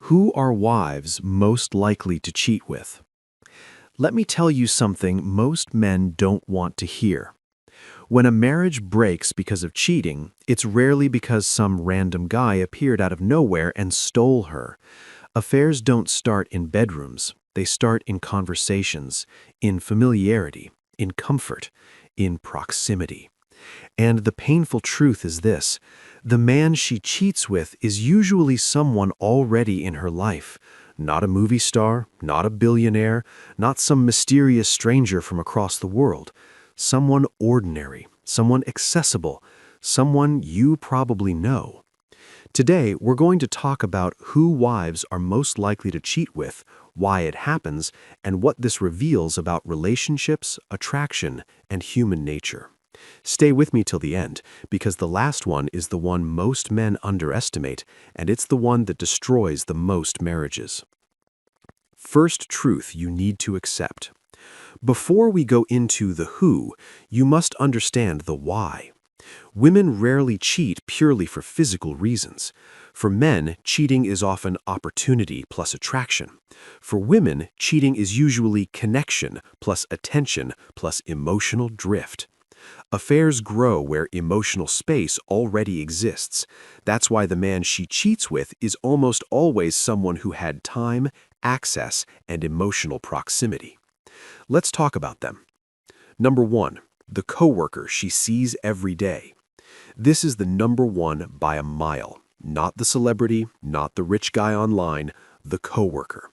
Who are wives most likely to cheat with? Let me tell you something most men don't want to hear. When a marriage breaks because of cheating, it's rarely because some random guy appeared out of nowhere and stole her. Affairs don't start in bedrooms. They start in conversations, in familiarity, in comfort, in proximity. And the painful truth is this: the man she cheats with is usually someone already in her life. Not a movie star, not a billionaire, not some mysterious stranger from across the world. Someone ordinary, someone accessible, someone you probably know. Today, we're going to talk about who wives are most likely to cheat with, why it happens, and what this reveals about relationships, attraction, and human nature. Stay with me till the end, because the last one is the one most men underestimate, and it's the one that destroys the most marriages. First truth you need to accept. Before we go into the who, you must understand the why. Women rarely cheat purely for physical reasons. For men, cheating is often opportunity plus attraction. For women, cheating is usually connection plus attention plus emotional drift. Affairs grow where emotional space already exists. That's why the man she cheats with is almost always someone who had time, access, and emotional proximity. Let's talk about them. Number 1, the coworker she sees every day. This is the number one by a mile. Not the celebrity, not the rich guy online, the coworker.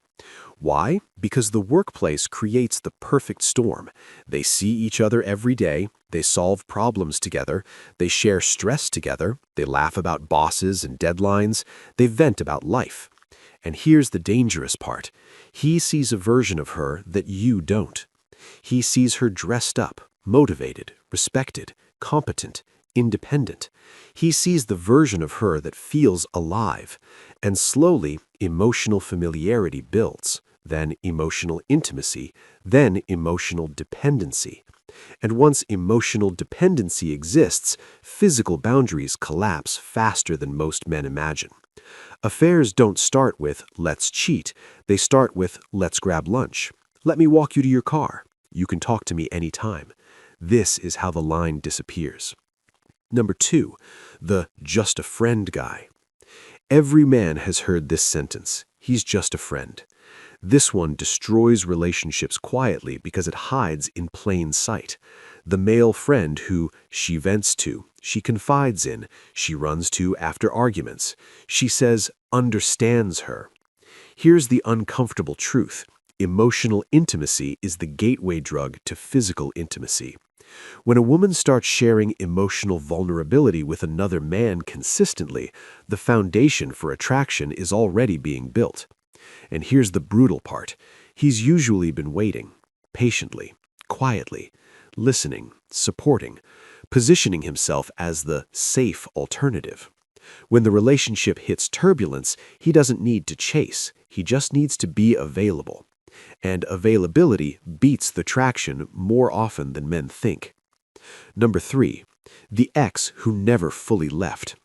Why? Because the workplace creates the perfect storm. They see each other every day, they solve problems together, they share stress together, they laugh about bosses and deadlines, they vent about life. And here's the dangerous part. He sees a version of her that you don't. He sees her dressed up, motivated, respected, competent, independent. He sees the version of her that feels alive. And slowly, emotional familiarity builds, then emotional intimacy, then emotional dependency. And once emotional dependency exists, physical boundaries collapse faster than most men imagine. Affairs don't start with "let's cheat." They start with "let's grab lunch." "Let me walk you to your car." "You can talk to me anytime." This is how the line disappears. Number 2, the just a friend guy. Every man has heard this sentence: he's just a friend. This one destroys relationships quietly because it hides in plain sight. The male friend who she vents to, she confides in, she runs to after arguments. She says understands her. Here's the uncomfortable truth. Emotional intimacy is the gateway drug to physical intimacy. When a woman starts sharing emotional vulnerability with another man consistently, the foundation for attraction is already being built. And here's the brutal part. He's usually been waiting, patiently, quietly, listening, supporting, positioning himself as the safe alternative. When the relationship hits turbulence, he doesn't need to chase. He just needs to be available. And availability beats the traction more often than men think. Number 3, the ex who never fully left.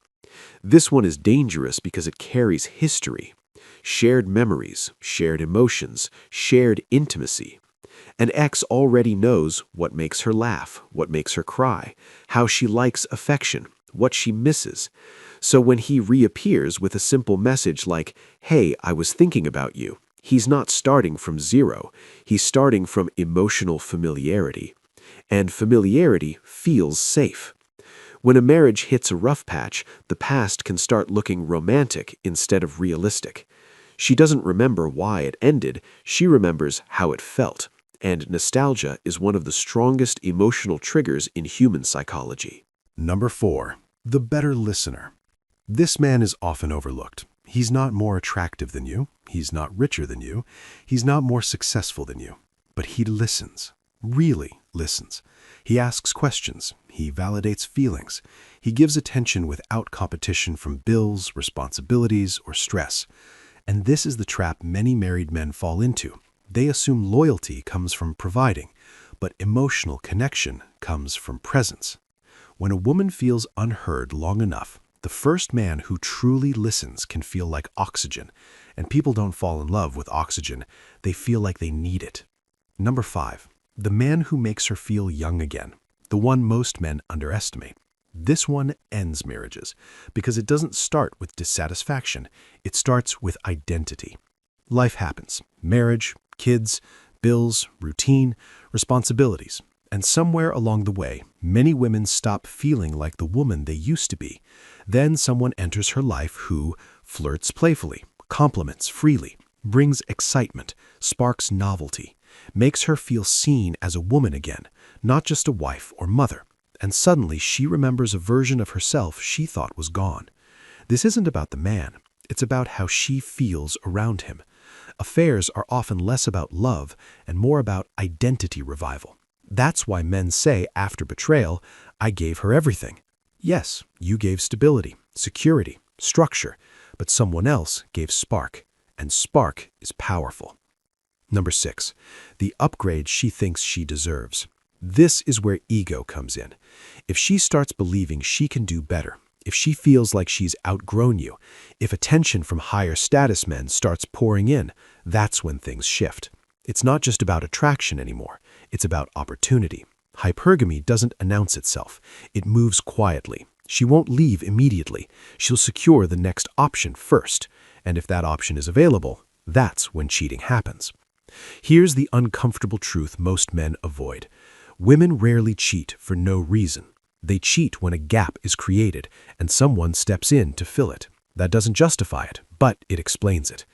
This one is dangerous because it carries history. Shared memories, shared emotions, shared intimacy. An ex already knows what makes her laugh, what makes her cry, how she likes affection, what she misses. So when he reappears with a simple message like, "Hey, I was thinking about you," he's not starting from zero. He's starting from emotional familiarity. And familiarity feels safe. When a marriage hits a rough patch, the past can start looking romantic instead of realistic. She doesn't remember why it ended, she remembers how it felt. And nostalgia is one of the strongest emotional triggers in human psychology. Number 4, the better listener. This man is often overlooked. He's not more attractive than you. He's not richer than you. He's not more successful than you. But he listens, really listens. He asks questions. He validates feelings. He gives attention without competition from bills, responsibilities, or stress. And this is the trap many married men fall into. They assume loyalty comes from providing, but emotional connection comes from presence. When a woman feels unheard long enough, The first man who truly listens can feel like oxygen, and people don't fall in love with oxygen. They feel like they need it. Number 5, the man who makes her feel young again, the one most men underestimate. This one ends marriages because it doesn't start with dissatisfaction. It starts with identity. Life happens. Marriage, kids, bills, routine, responsibilities. And somewhere along the way, many women stop feeling like the woman they used to be. Then someone enters her life who flirts playfully, compliments freely, brings excitement, sparks novelty, makes her feel seen as a woman again, not just a wife or mother. And suddenly she remembers a version of herself she thought was gone. This isn't about the man. It's about how she feels around him. Affairs are often less about love and more about identity revival. That's why men say after betrayal, I gave her everything. Yes, you gave stability, security, structure, but someone else gave spark, and spark is powerful. Number 6, the upgrade she thinks she deserves. This is where ego comes in. If she starts believing she can do better, if she feels like she's outgrown you, if attention from higher status men starts pouring in, that's when things shift. It's not just about attraction anymore. It's about opportunity. Hypergamy doesn't announce itself. It moves quietly. She won't leave immediately. She'll secure the next option first. And if that option is available, that's when cheating happens. Here's the uncomfortable truth most men avoid. Women rarely cheat for no reason. They cheat when a gap is created and someone steps in to fill it. That doesn't justify it, but it explains it.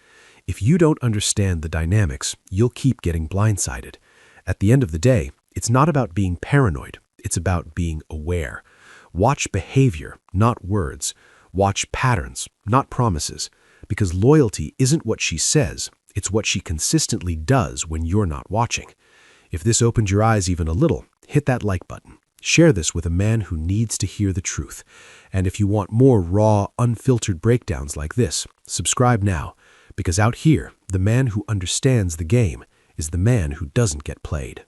If you don't understand the dynamics, you'll keep getting blindsided. At the end of the day, it's not about being paranoid. It's about being aware. Watch behavior, not words. Watch patterns, not promises. Because loyalty isn't what she says. It's what she consistently does when you're not watching. If this opened your eyes even a little, hit that like button. Share this with a man who needs to hear the truth. And if you want more raw, unfiltered breakdowns like this, subscribe now. Because out here, the man who understands the game is the man who doesn't get played.